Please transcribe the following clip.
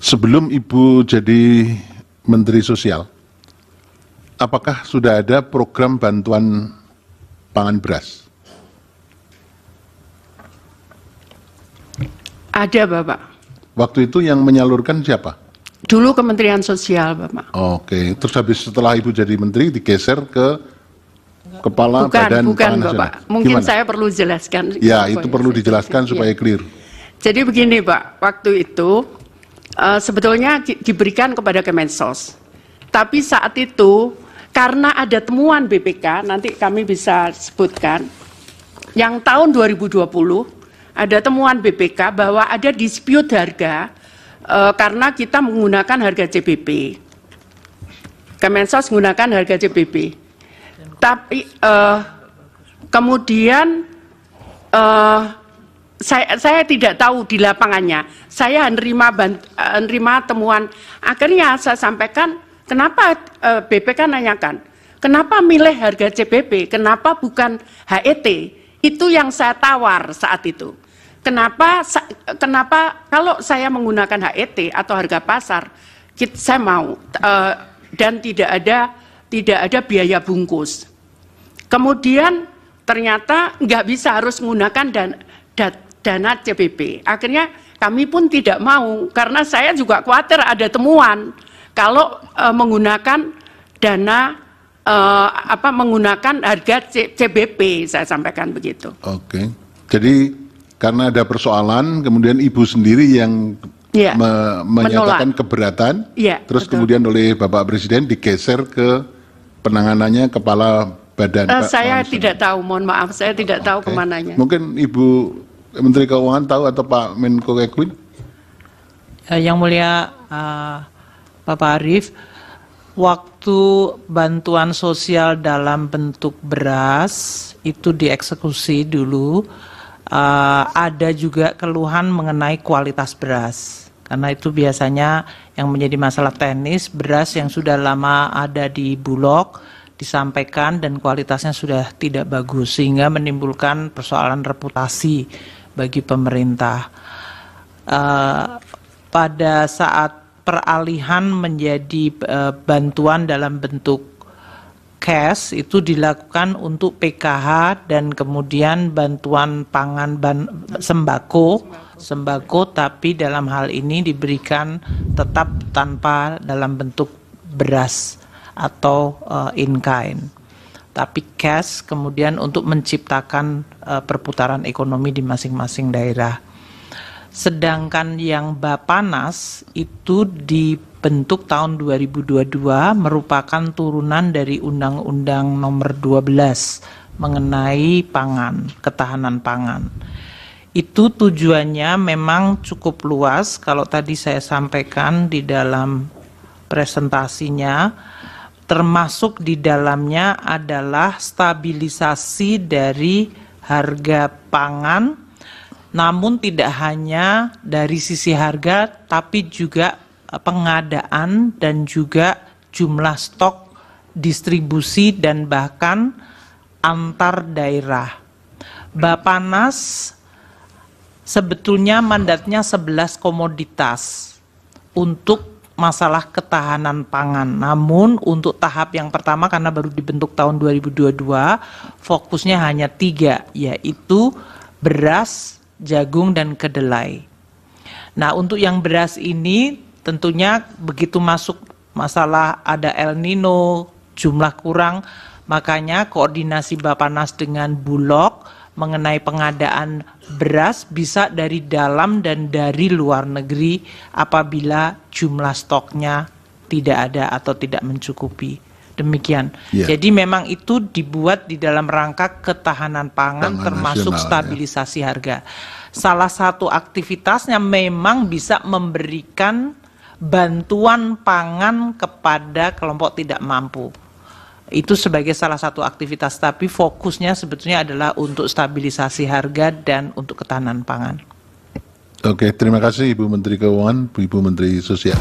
Sebelum Ibu jadi Menteri Sosial, apakah sudah ada program bantuan pangan beras? Ada, Bapak. Waktu itu yang menyalurkan siapa? Dulu Kementerian Sosial, Bapak. Oke, terus habis setelah Ibu jadi Menteri digeser ke Kepala Badan Bukan, Pangan Nasional. Bapak. Mungkin Gimana? saya perlu jelaskan. Ya, itu perlu dijelaskan supaya clear. Jadi begini, Pak. Waktu itu sebetulnya diberikan kepada Kemensos. Tapi saat itu karena ada temuan BPK, nanti kami bisa sebutkan, yang tahun 2020 ada temuan BPK bahwa ada dispute harga karena kita menggunakan harga CBP. Kemensos menggunakan harga CBP. Tapi kemudian saya tidak tahu di lapangannya. Saya menerima temuan. Akhirnya saya sampaikan, kenapa BPK nanyakan, kenapa milih harga CBP, kenapa bukan HET? Itu yang saya tawar saat itu. Kenapa kalau saya menggunakan HET atau harga pasar, saya mau dan tidak ada biaya bungkus. Kemudian ternyata nggak bisa, harus menggunakan dana CBP. Akhirnya kami pun tidak mau karena saya juga khawatir ada temuan kalau menggunakan dana menggunakan harga CBP, saya sampaikan begitu. Oke, jadi karena ada persoalan, kemudian Ibu sendiri yang menyatakan keberatan, terus betul. Kemudian oleh Bapak Presiden digeser ke penanganannya Kepala Badan. Saya tidak tahu, mohon maaf, saya tidak tahu kemananya. Mungkin Ibu Menteri Keuangan tahu atau Pak Menko Ekwin? Yang mulia Bapak Arief, waktu bantuan sosial dalam bentuk beras itu dieksekusi dulu, ada juga keluhan mengenai kualitas beras. Karena itu biasanya yang menjadi masalah teknis, beras yang sudah lama ada di Bulog disampaikan dan kualitasnya sudah tidak bagus, sehingga menimbulkan persoalan reputasi bagi pemerintah. Pada saat peralihan menjadi bantuan dalam bentuk cash itu dilakukan untuk PKH dan kemudian bantuan pangan sembako, tapi dalam hal ini diberikan tetap tanpa dalam bentuk beras atau in kind, tapi cash kemudian untuk menciptakan perputaran ekonomi di masing-masing daerah. Sedangkan yang Bapanas itu dibentuk tahun 2022 merupakan turunan dari Undang-Undang Nomor 12 mengenai pangan, ketahanan pangan. Itu tujuannya memang cukup luas. Kalau tadi saya sampaikan di dalam presentasinya, termasuk di dalamnya adalah stabilisasi dari harga pangan, namun tidak hanya dari sisi harga, tapi juga pengadaan dan juga jumlah stok, distribusi, dan bahkan antar daerah. Bapanas sebetulnya mandatnya 11 komoditas untuk masalah ketahanan pangan. Namun untuk tahap yang pertama karena baru dibentuk tahun 2022, fokusnya hanya 3, yaitu beras, jagung, dan kedelai. Nah, untuk yang beras ini tentunya begitu masuk masalah ada El Nino, jumlah kurang, makanya koordinasi Bapanas dengan Bulog mengenai pengadaan beras bisa dari dalam dan dari luar negeri apabila jumlah stoknya tidak ada atau tidak mencukupi. Demikian. Jadi memang itu dibuat di dalam rangka ketahanan pangan termasuk stabilisasi harga. Salah satu aktivitasnya memang bisa memberikan bantuan pangan kepada kelompok tidak mampu. Itu sebagai salah satu aktivitas, tapi fokusnya sebetulnya adalah untuk stabilisasi harga dan untuk ketahanan pangan. Oke, terima kasih Ibu Menteri Keuangan, Ibu Menteri Sosial.